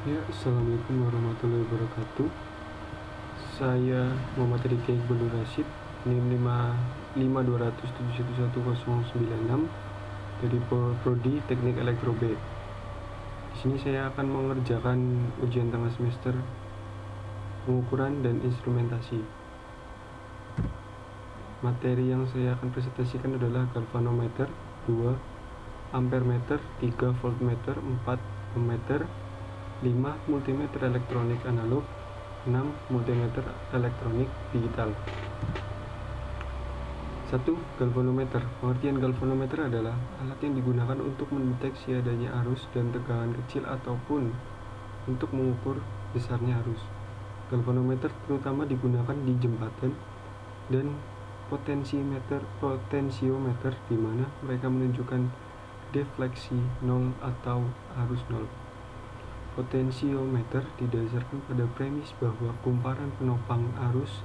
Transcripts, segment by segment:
Ya, Assalamualaikum warahmatullahi wabarakatuh. Saya Muhammad Riki Iqbalur Rashid, NIM 55277111096 dari Prodi Teknik Elektro B. Di sini saya akan mengerjakan ujian tengah semester pengukuran dan instrumentasi. Materi yang saya akan presentasikan adalah galvanometer 2, ampermeter 3, voltmeter 4, ohmmeter 5, multimeter elektronik analog 6, multimeter elektronik digital. 1. Galvanometer. Pengertian galvanometer adalah alat yang digunakan untuk mendeteksi adanya arus dan tegangan kecil ataupun untuk mengukur besarnya arus. Galvanometer terutama digunakan di jembatan dan potensiometer di mana mereka menunjukkan defleksi 0 atau arus 0. Potensiometer didasarkan pada premis bahwa kumparan penopang arus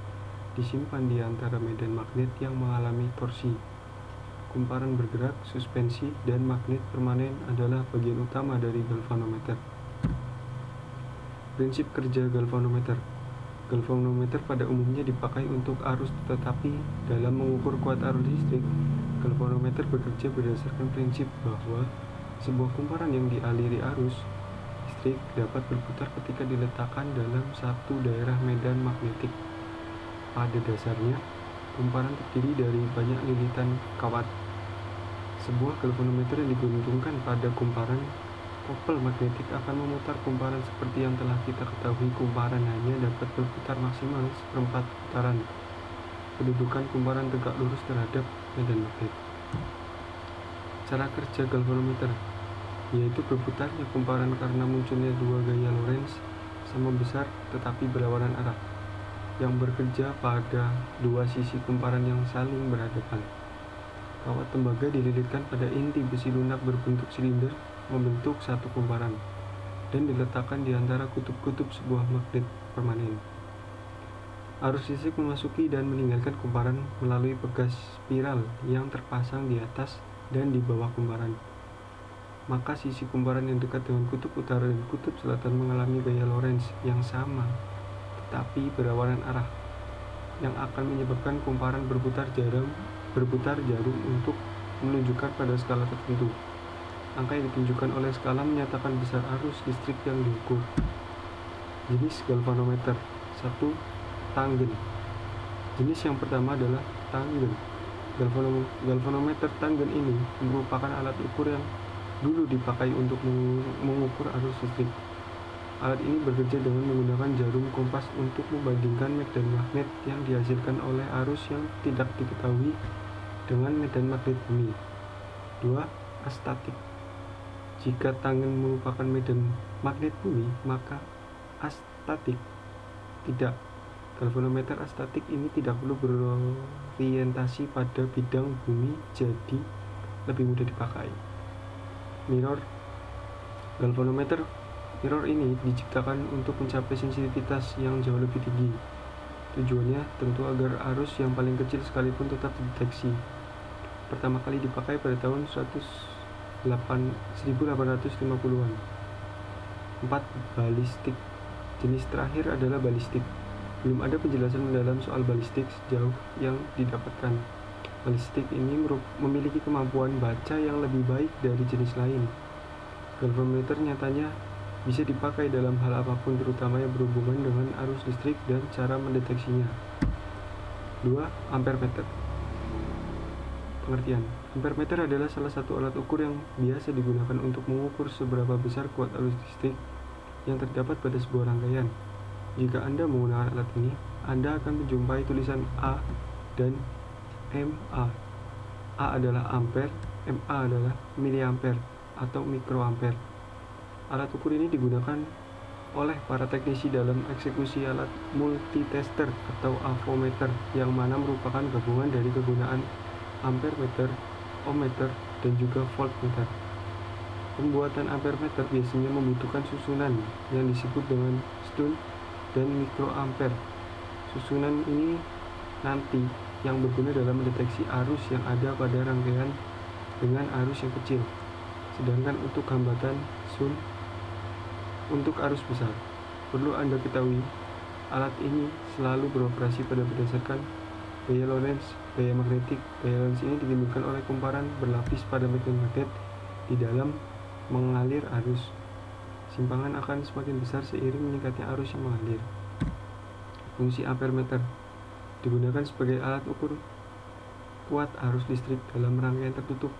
disimpan di antara medan magnet yang mengalami torsi. Kumparan bergerak, suspensi, dan magnet permanen adalah bagian utama dari galvanometer. Prinsip kerja galvanometer. Galvanometer pada umumnya dipakai untuk arus, tetapi dalam mengukur kuat arus listrik, galvanometer bekerja berdasarkan prinsip bahwa sebuah kumparan yang dialiri arus listrik dapat berputar ketika diletakkan dalam satu daerah medan magnetik. Pada dasarnya, kumparan terdiri dari banyak lilitan kawat. Sebuah galvanometer yang digantungkan pada kumparan kopel magnetik akan memutar kumparan seperti yang telah kita ketahui. Kumparan hanya dapat berputar maksimal seperempat putaran. Kedudukan kumparan tegak lurus terhadap medan magnet. Cara kerja galvanometer yaitu berputarnya kumparan karena munculnya dua gaya Lorentz sama besar tetapi berlawanan arah yang bekerja pada dua sisi kumparan yang saling berhadapan. Kawat tembaga dililitkan pada inti besi lunak berbentuk silinder membentuk satu kumparan dan diletakkan di antara kutub-kutub sebuah magnet permanen. Arus listrik memasuki dan meninggalkan kumparan melalui pegas spiral yang terpasang di atas dan di bawah kumparan. Maka sisi kumparan yang dekat dengan kutub utara dan kutub selatan mengalami gaya Lorentz yang sama tetapi berlawanan arah, yang akan menyebabkan kumparan berputar jarum untuk menunjukkan pada skala tertentu. Angka yang ditunjukkan oleh skala menyatakan besar arus listrik yang diukur. Jenis galvanometer. 1. Tangen. Jenis yang pertama adalah tangen. Galvanometer tangen ini merupakan alat ukur yang dulu dipakai untuk mengukur arus listrik. Alat ini bekerja dengan menggunakan jarum kompas untuk membandingkan medan magnet yang dihasilkan oleh arus yang tidak diketahui dengan medan magnet bumi. 2. Astatik. Jika tangen merupakan medan magnet bumi, maka astatik tidak. Galvanometer astatik ini tidak perlu berorientasi pada bidang bumi, jadi lebih mudah dipakai. Mirror. Galvanometer mirror ini diciptakan untuk mencapai sensitivitas yang jauh lebih tinggi. Tujuannya tentu agar arus yang paling kecil sekalipun tetap dideteksi. Pertama kali dipakai pada tahun 1850-an. 4. Balistik. Jenis terakhir adalah balistik. Belum ada penjelasan mendalam soal balistik sejauh yang didapatkan. Balistik ini memiliki kemampuan baca yang lebih baik dari jenis lain. Galvanometer nyatanya bisa dipakai dalam hal apapun, terutama yang berhubungan dengan arus listrik dan cara mendeteksinya. 2. Ampermeter. Pengertian. Ampermeter adalah salah satu alat ukur yang biasa digunakan untuk mengukur seberapa besar kuat arus listrik yang terdapat pada sebuah rangkaian. Jika Anda menggunakan alat ini, Anda akan menjumpai tulisan A dan MA. A adalah ampere, MA adalah miliampere atau mikroampere. Alat ukur ini digunakan oleh para teknisi dalam eksekusi alat multitester atau avometer, yang mana merupakan gabungan dari kegunaan ampermeter, ohmmeter, dan juga voltmeter. Pembuatan ampermeter biasanya membutuhkan susunan yang disebut dengan stun dan mikroampere. Susunan ini nanti yang berguna dalam mendeteksi arus yang ada pada rangkaian dengan arus yang kecil. Sedangkan untuk hambatan sun Untuk arus besar, perlu Anda ketahui, alat ini selalu beroperasi pada berdasarkan gaya Lorentz. Gaya magnetik. Gaya Lorentz ini ditimbulkan oleh kumparan berlapis pada magnet di dalam mengalir arus. Simpangan akan semakin besar seiring meningkatnya arus yang mengalir. Fungsi ampermeter digunakan sebagai alat ukur kuat arus listrik dalam rangkaian tertutup.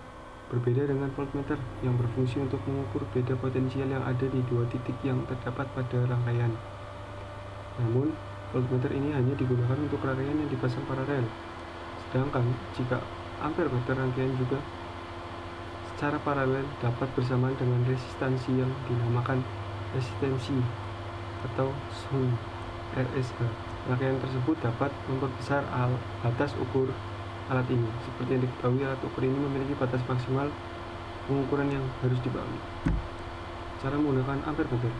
Berbeda dengan voltmeter yang berfungsi untuk mengukur beda potensial yang ada di dua titik yang terdapat pada rangkaian. Namun, voltmeter ini hanya digunakan untuk rangkaian yang dipasang paralel. Sedangkan jika ampermeter rangkaian juga secara paralel dapat bersamaan dengan resistansi yang dinamakan resistensi atau shunt RSH. Rangkaian tersebut dapat memperbesar batas ukur alat ini. Seperti yang diketahui, alat ukur ini memiliki batas maksimal pengukuran yang harus dipahami. Cara menggunakan ampermeter.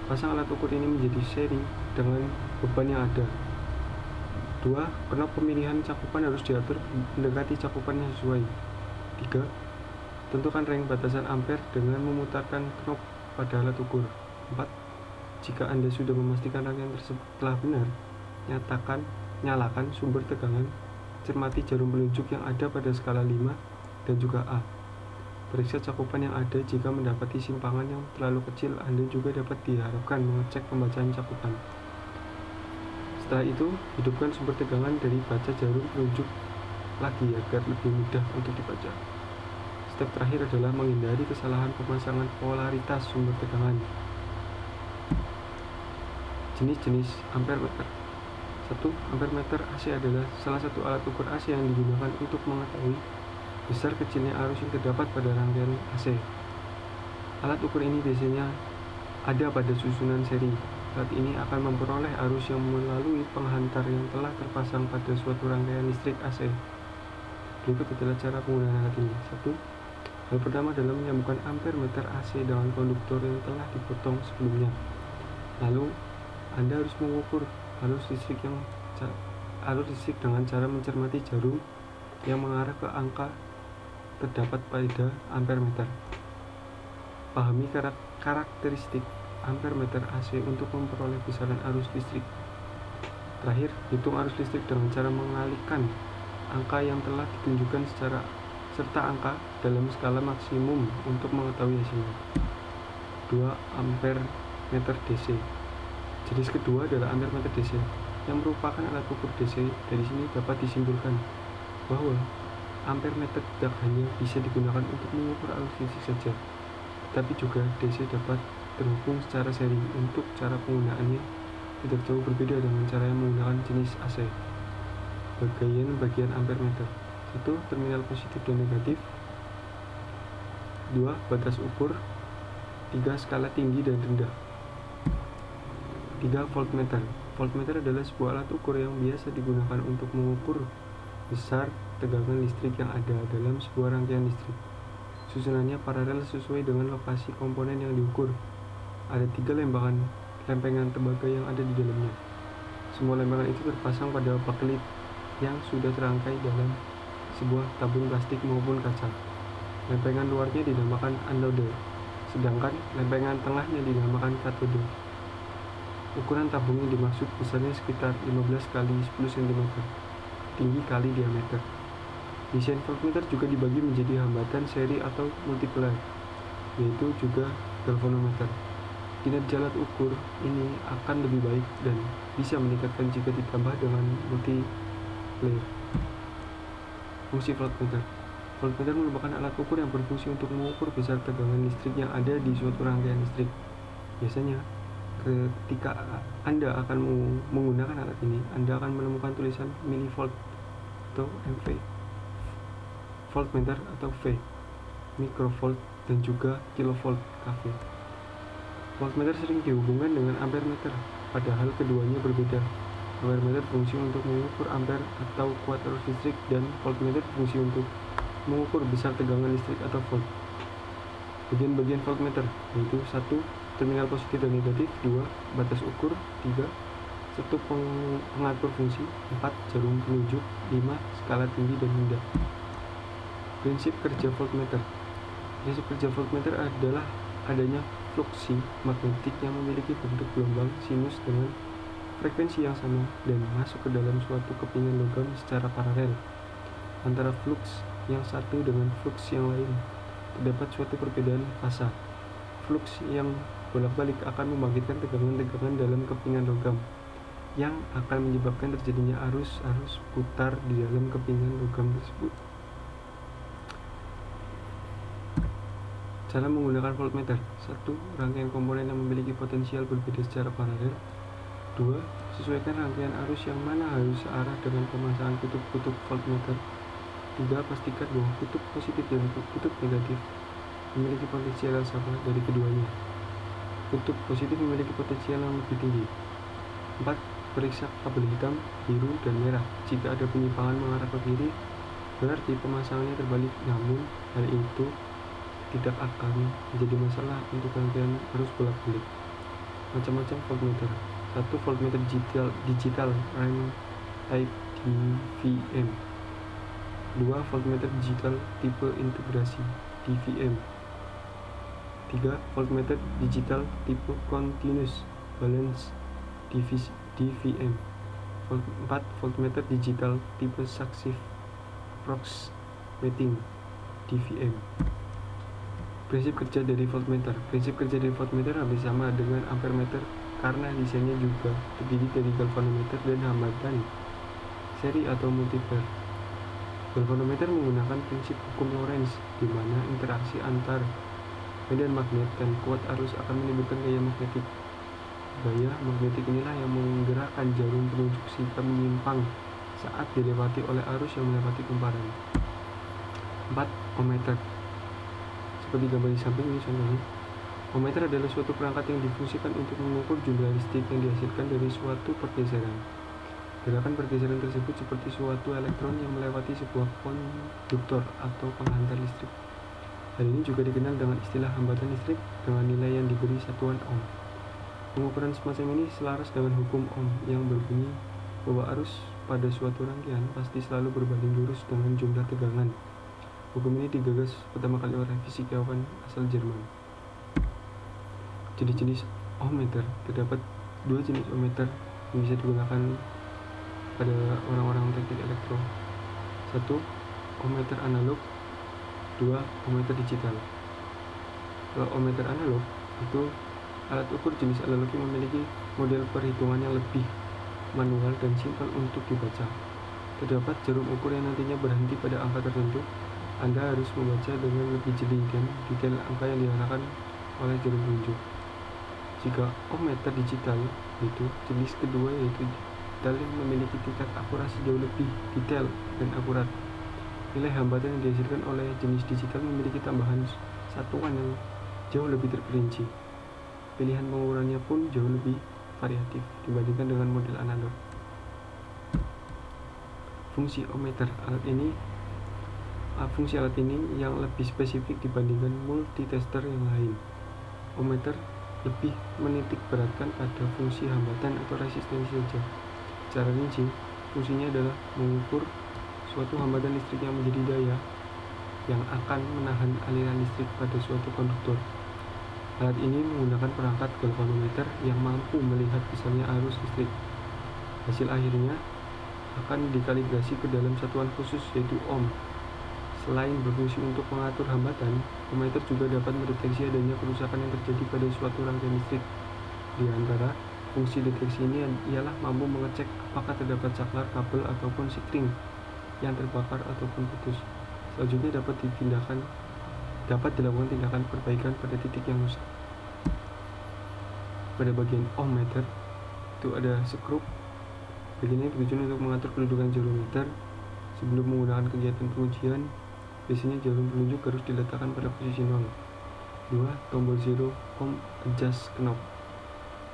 Pasang alat ukur ini menjadi seri dengan beban yang ada. 2. Knop pemilihan cakupan harus diatur mendekati cakupan yang sesuai. 3. Tentukan range batasan ampere dengan memutarkan knop pada alat ukur. 4. Jika Anda sudah memastikan rangkaian tersebut telah benar, nyalakan sumber tegangan. Cermati jarum penunjuk yang ada pada skala 5 dan juga A. Periksa cakupan yang ada. Jika mendapati simpangan yang terlalu kecil, Anda juga dapat diharapkan mengecek pembacaan cakupan. Setelah itu, hidupkan sumber tegangan dari baca jarum penunjuk lagi agar lebih mudah untuk dibaca. Step terakhir adalah menghindari kesalahan pemasangan polaritas sumber tegangan. Jenis-jenis ampermeter. 1. Ampermeter AC adalah salah satu alat ukur AC yang digunakan untuk mengetahui besar kecilnya arus yang terdapat pada rangkaian AC. Alat ukur ini biasanya ada pada susunan seri. Alat ini akan memperoleh arus yang melalui penghantar yang telah terpasang pada suatu rangkaian listrik AC. Berikut adalah cara penggunaan alat ini. 1. Hal pertama adalah menyambungkan ampermeter AC dengan konduktor yang telah dipotong sebelumnya. Lalu, Anda harus mengukur arus listrik dengan cara mencermati jarum yang mengarah ke angka terdapat pada ampermeter. Pahami karakteristik ampermeter AC untuk memperoleh besaran arus listrik. Terakhir, hitung arus listrik dengan cara mengalihkan angka yang telah ditunjukkan serta angka dalam skala maksimum untuk mengetahui hasilnya. 2. Ampermeter DC. Jenis kedua adalah ampermeter DC, yang merupakan alat ukur DC. Dari sini dapat disimpulkan bahwa ampermeter tidak hanya bisa digunakan untuk mengukur arus listrik saja, tetapi juga DC dapat terhubung secara seri. Untuk cara penggunaannya tidak jauh berbeda dengan cara yang menggunakan jenis AC. Bagian ampermeter. 1. Terminal positif dan negatif. 2. Batas ukur. 3. Skala tinggi dan rendah. 3. Voltmeter. Voltmeter adalah sebuah alat ukur yang biasa digunakan untuk mengukur besar tegangan listrik yang ada dalam sebuah rangkaian listrik. Susunannya paralel sesuai dengan lokasi komponen yang diukur. Ada 3 lempengan tembaga yang ada di dalamnya. Semua lempengan itu terpasang pada bakelit yang sudah terangkai dalam sebuah tabung plastik maupun kaca. Lempengan luarnya dinamakan anode, sedangkan lempengan tengahnya dinamakan katode. Ukuran tabung yang dimaksud besarnya sekitar 15 kali 10 cm, tinggi kali diameter. Desain voltmeter juga dibagi menjadi hambatan seri atau multiplier, yaitu juga galvanometer. Kinerja alat ukur ini akan lebih baik dan bisa meningkatkan jika ditambah dengan multiplier. Fungsi voltmeter. Voltmeter merupakan alat ukur yang berfungsi untuk mengukur besar tegangan listrik yang ada di suatu rangkaian listrik. Biasanya, ketika Anda akan menggunakan alat ini, Anda akan menemukan tulisan milivolt atau MV, voltmeter atau V, microvolt, dan juga kilovolt kV. Voltmeter sering dihubungkan dengan ampermeter, padahal keduanya berbeda. Ampermeter berfungsi untuk mengukur ampere atau kuat arus listrik, dan voltmeter berfungsi untuk mengukur besar tegangan listrik atau volt. Bagian-bagian voltmeter yaitu 1. Terminal positif dan negatif. 2. Batas ukur. 3. Satu pengatur fungsi. 4. Jarum penunjuk. 5. Skala tinggi dan rendah. Prinsip kerja voltmeter. Prinsip kerja voltmeter adalah adanya fluksi magnetik yang memiliki bentuk gelombang sinus dengan frekuensi yang sama dan masuk ke dalam suatu kepingan logam secara paralel. Antara flux yang satu dengan flux yang lain terdapat suatu perbedaan fasa. Flux yang bolak-balik akan membangkitkan tegangan-tegangan dalam kepingan logam yang akan menyebabkan terjadinya arus-arus putar di dalam kepingan logam tersebut. Cara menggunakan voltmeter. 1. Rangkaian komponen yang memiliki potensial berbeda secara paralel. 2. Sesuaikan rangkaian arus yang mana harus searah dengan pemasangan kutub-kutub voltmeter. 3. Pastikan bahwa kutub positif dan kutub negatif memiliki potensial yang sama dari keduanya. Kutub positif memiliki potensial yang lebih tinggi. 4. Periksa kabel hitam, biru, dan merah. Jika ada penyimpangan mengarah ke kiri, berarti pemasangannya terbalik, namun hal itu tidak akan menjadi masalah untuk rangkaian arus bolak-balik. Macam-macam voltmeter. 1. Voltmeter digital RAM type DVM. 2. Voltmeter digital tipe integrasi DVM. 3. Voltmeter digital tipe continuous balance DVM. 4. Voltmeter digital tipe successive approximating DVM. Prinsip kerja dari voltmeter. Prinsip kerja dari voltmeter hampir sama dengan ampermeter karena desainnya juga terdiri dari galvanometer dan hambatan seri atau multiplier. Galvanometer menggunakan prinsip hukum Lorentz, di mana interaksi antar medan magnet dan kuat arus akan menimbulkan gaya magnetik. Gaya magnetik inilah yang menggerakkan jarum penunjuk jika menyimpang saat dilewati oleh arus yang melewati kumparan. 4. Ohmmeter. Seperti gambar di samping ini contohnya. Ohmmeter adalah suatu perangkat yang difungsikan untuk mengukur jumlah listrik yang dihasilkan dari suatu pergeseran. Gerakan pergeseran tersebut seperti suatu elektron yang melewati sebuah konduktor atau penghantar listrik. Hal ini juga dikenal dengan istilah hambatan listrik dengan nilai yang diberi satuan ohm. Pengukuran semacam ini selaras dengan hukum ohm yang berbunyi bahwa arus pada suatu rangkaian pasti selalu berbanding lurus dengan jumlah tegangan. Hukum ini digagas pertama kali oleh fisikawan asal Jerman. Jenis-jenis ohmmeter. Terdapat 2 jenis ohmmeter yang bisa digunakan pada orang-orang teknik elektro. 1. Ohmmeter analog. 2. Ohmmeter digital. Kalau ohmmeter analog itu alat ukur jenis analog yang memiliki model perhitungan yang lebih manual dan simpel untuk dibaca. Terdapat jarum ukur yang nantinya berhenti pada angka tertentu. Anda harus membaca dengan lebih jeli dan detail angka yang diarahkan oleh jarum penunjuk. Jika ohmmeter digital itu jenis kedua, yaitu digital yang memiliki tingkat akurasi jauh lebih detail dan akurat. Nilai hambatan yang dihasilkan oleh jenis digital memiliki tambahan satuan yang jauh lebih terperinci. Pilihan pengukurannya pun jauh lebih variatif dibandingkan dengan model analog. Fungsi ohmmeter. Fungsi alat ini yang lebih spesifik dibandingkan multitester yang lain. Ohmmeter lebih menitik beratkan pada fungsi hambatan atau resistensi saja. Secara rinci, fungsinya adalah mengukur suatu hambatan listrik yang menjadi daya yang akan menahan aliran listrik pada suatu konduktor. Alat ini menggunakan perangkat galvanometer yang mampu melihat besarnya arus listrik. Hasil akhirnya akan dikalibrasi ke dalam satuan khusus, yaitu ohm. Selain berfungsi untuk mengatur hambatan, ohmmeter juga dapat mendeteksi adanya kerusakan yang terjadi pada suatu rangkaian listrik. Di antara fungsi deteksi ini ialah mampu mengecek apakah terdapat saklar, kabel, ataupun sikring yang terbakar ataupun putus. Selanjutnya dapat dilakukan tindakan perbaikan pada titik yang rusak. Pada bagian ohmmeter itu ada skrup. Bagian ini bertujuan untuk mengatur kedudukan jarum meter. Sebelum menggunakan kegiatan pengujian, biasanya jarum penunjuk harus diletakkan pada posisi 0. 2. Tombol zero ohm adjust knob.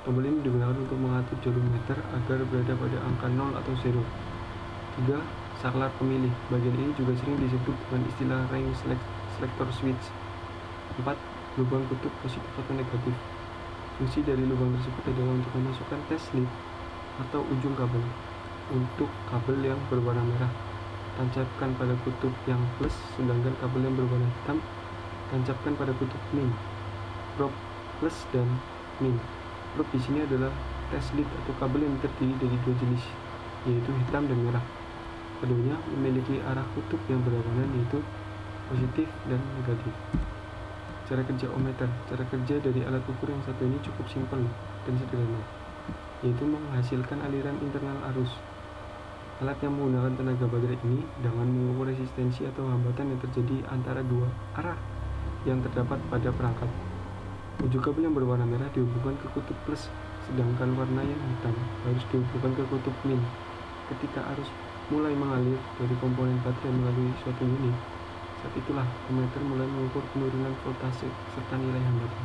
Tombol ini digunakan untuk mengatur jarum meter agar berada pada angka 0 atau 0. 3. Saklar pemilih. Bagian ini juga sering disebut dengan istilah range selector switch. 4. Lubang kutub positif atau negatif. Fungsi dari lubang tersebut adalah untuk memasukkan test lead atau ujung kabel. Untuk kabel yang berwarna merah, tancapkan pada kutub yang plus, sedangkan kabel yang berwarna hitam tancapkan pada kutub min. Probe plus dan min. Probe di sini adalah test lead atau kabel yang terdiri dari dua jenis, yaitu hitam dan merah. Keduanya memiliki arah kutub yang berlawanan, yaitu positif dan negatif. Cara kerja ohmmeter. Cara kerja dari alat ukur yang satu ini cukup simpel dan sederhana, yaitu menghasilkan aliran internal arus. Alat yang menggunakan tenaga baterai ini dengan mengukur resistensi atau hambatan yang terjadi antara dua arah yang terdapat pada perangkat. Ujung kabel yang berwarna merah dihubungkan ke kutub plus, sedangkan warna yang hitam harus dihubungkan ke kutub min. Ketika arus mulai mengalir dari komponen baterai melalui suatu unit, saat itulah ohmmeter mulai mengukur penurunan voltase serta nilai hambatan.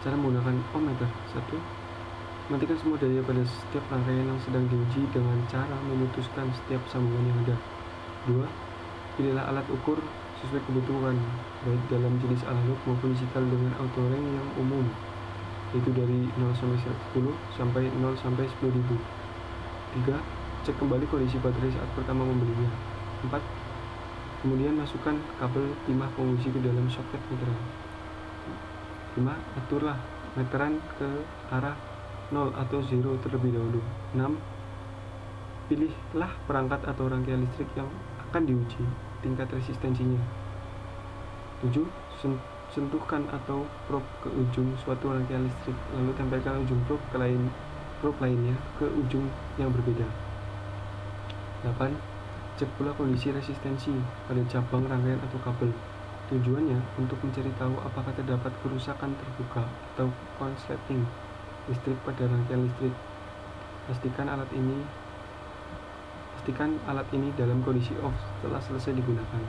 Cara menggunakan ohmmeter. 1. Matikan semua daya pada setiap rangkaian yang sedang diuji dengan cara memutuskan setiap sambungan yang ada. 2. Pilihlah alat ukur sesuai kebutuhan, baik dalam jenis analog maupun digital dengan auto rank yang umum, yaitu dari 0 sampai 10 sampai 0 sampai 10.000. 3. Cek kembali kondisi baterai saat pertama membelinya. 4. Kemudian masukkan kabel timah penguji ke dalam soket meteran. 5. Aturlah meteran ke arah 0 atau 0 terlebih dahulu. 6. Pilihlah perangkat atau rangkaian listrik yang akan diuji tingkat resistensinya. 7. Sentuhkan atau probe ke ujung suatu rangkaian listrik, lalu tempelkan ujung probe lainnya ke ujung yang berbeda. 8. Cek pula kondisi resistensi pada cabang rangkaian atau kabel. Tujuannya untuk mencari tahu apakah terdapat kerusakan terbuka atau konsleting listrik pada rangkaian listrik. Pastikan alat ini dalam kondisi off setelah selesai digunakan.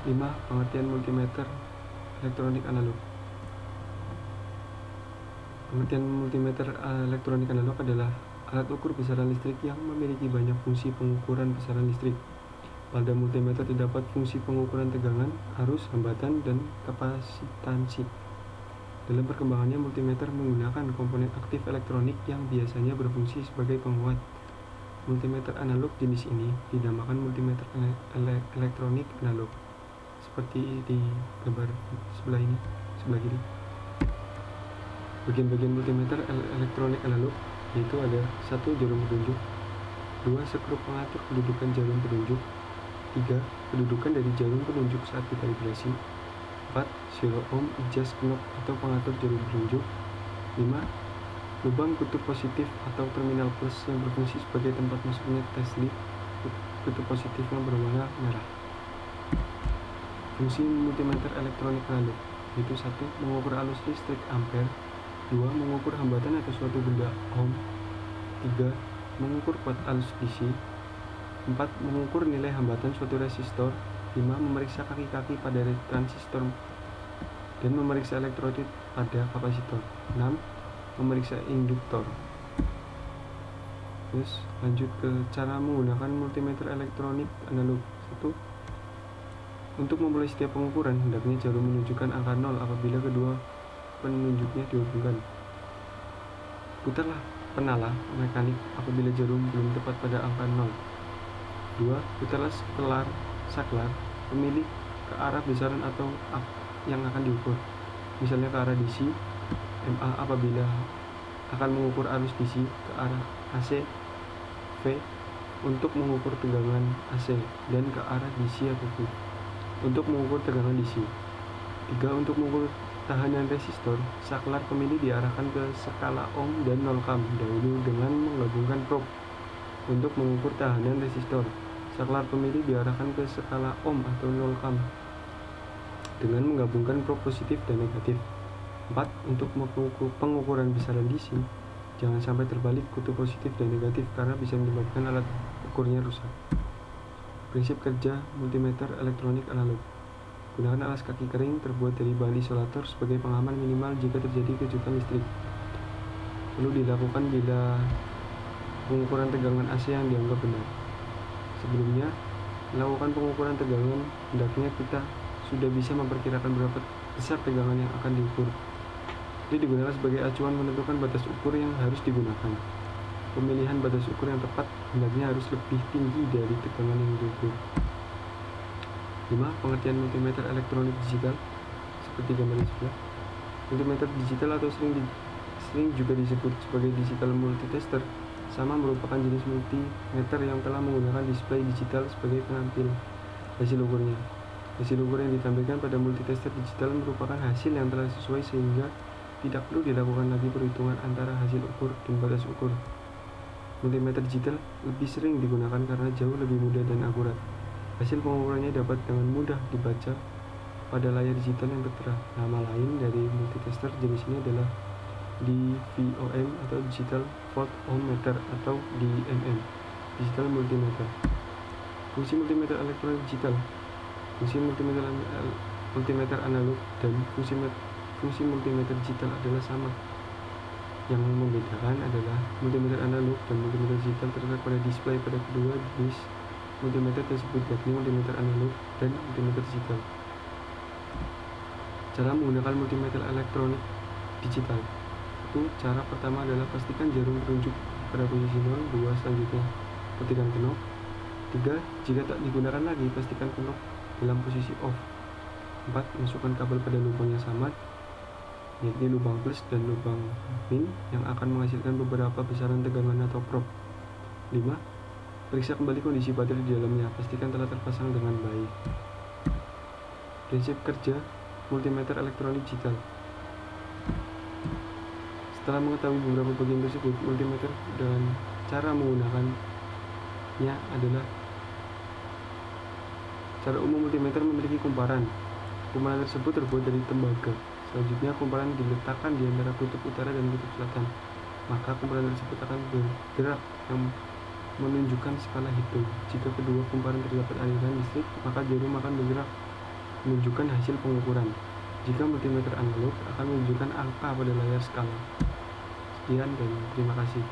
5. Pengertian multimeter elektronik analog. Pengertian multimeter elektronik analog adalah alat ukur besaran listrik yang memiliki banyak fungsi pengukuran besaran listrik. Pada multimeter terdapat fungsi pengukuran tegangan, arus, hambatan, dan kapasitansi. Dalam perkembangannya, multimeter menggunakan komponen aktif elektronik yang biasanya berfungsi sebagai penguat. Multimeter analog jenis ini dinamakan multimeter elektronik analog, seperti di gambar sebelah kiri. Bagian-bagian multimeter elektronik analog yaitu ada 1. Jarum penunjuk, 2. Skrup pengatur kedudukan jarum penunjuk, 3. Kedudukan dari jarum penunjuk saat dikalibrasi, 4. Zero ohm adjust knob atau pengatur jarum penunjuk, 5. Lubang kutub positif atau terminal plus yang berfungsi sebagai tempat masuknya test lead kutub positif yang berwarna merah. Fungsi multimeter elektronik analog yaitu 1. Mengukur arus listrik ampere, 2. Mengukur hambatan atau suatu benda ohm, 3. Mengukur kuat arus DC, 4. Mengukur nilai hambatan suatu resistor, 5. Memeriksa kaki-kaki pada transistor dan memeriksa elektrolit pada kapasitor, 6. Memeriksa induktor. Terus lanjut ke cara menggunakan multimeter elektronik analog. 1. Untuk memulai setiap pengukuran, hendaknya jarum menunjukkan angka 0 apabila kedua penunjuknya dihubungkan. Putarlah penala mekanik apabila jarum belum tepat pada angka 0. 2. Putarlah saklar pemilik ke arah besaran atau yang akan diukur, misalnya ke arah DC, MA apabila akan mengukur arus DC, ke arah AC, V untuk mengukur tegangan AC, dan ke arah DC atau V untuk mengukur tegangan DC. 3. Untuk mengukur tahanan resistor, saklar pemilih diarahkan ke skala ohm dan 0 ohm dahulu dengan menggabungkan probe. Untuk mengukur tahanan resistor, saklar pemilih diarahkan ke skala ohm atau 0 ohm dengan menggabungkan probe positif dan negatif. 4. Untuk pengukuran besaran DC, jangan sampai terbalik kutub positif dan negatif karena bisa menyebabkan alat ukurnya rusak. Prinsip kerja multimeter elektronik analog. Gunakan alas kaki kering terbuat dari bahan isolator sebagai pengaman minimal jika terjadi kejutan listrik. Perlu dilakukan bila pengukuran tegangan AC yang dianggap benar. Sebelumnya melakukan pengukuran tegangan, hendaknya kita sudah bisa memperkirakan berapa besar tegangan yang akan diukur. Ini digunakan sebagai acuan menentukan batas ukur yang harus digunakan. Pemilihan batas ukur yang tepat hendaknya harus lebih tinggi dari tegangan yang diukur. 5. Pengertian multimeter elektronik digital. seperti gambar di sebelah. Multimeter digital atau sering juga disebut sebagai digital multitester sama merupakan jenis multimeter yang telah menggunakan display digital sebagai penampil hasil ukurnya. Hasil ukur yang ditampilkan pada multitester digital merupakan hasil yang telah sesuai sehingga tidak perlu dilakukan lagi perhitungan antara hasil ukur dan batas ukur. Multimeter digital lebih sering digunakan karena jauh lebih mudah dan akurat. Hasil pengukurannya dapat dengan mudah dibaca pada layar digital yang tertera. Nama lain dari multitester jenis ini adalah DVOM atau Digital Voltmeter atau DMM, Digital Multimeter. Fungsi multimeter elektronik digital. Fungsi multimeter analog dan fungsi multimeter digital adalah sama. Yang membedakan adalah multimeter analog dan multimeter digital terletak pada display pada kedua jenis multimeter tersebut, yakni multimeter analog dan multimeter digital. Cara menggunakan multimeter elektronik digital. Cara pertama adalah pastikan jarum penunjuk pada posisi 0. 2. Selanjutnya ketikan knob. 3. Jika tak digunakan lagi, pastikan knob dalam posisi off. 4. Masukkan kabel pada lubang yang sama, yakni lubang plus dan lubang min, yang akan menghasilkan beberapa besaran tegangan atau probe. 5. Periksa kembali kondisi baterai di dalamnya, pastikan telah terpasang dengan baik. Prinsip kerja multimeter elektronik digital. Setelah mengetahui beberapa bagian tersebut, multimeter dan cara menggunakannya adalah: cara umum multimeter memiliki kumparan. Kumparan tersebut terbuat dari tembaga. Selanjutnya, kumparan diletakkan di antara kutub utara dan kutub selatan. Maka kumparan tersebut akan bergerak yang menunjukkan skala hitung. Jika kedua kumparan terdapat aliran listrik, maka jarum akan bergerak menunjukkan hasil pengukuran. Jika multimeter analog akan menunjukkan angka pada layar skala. Sekian dan terima kasih.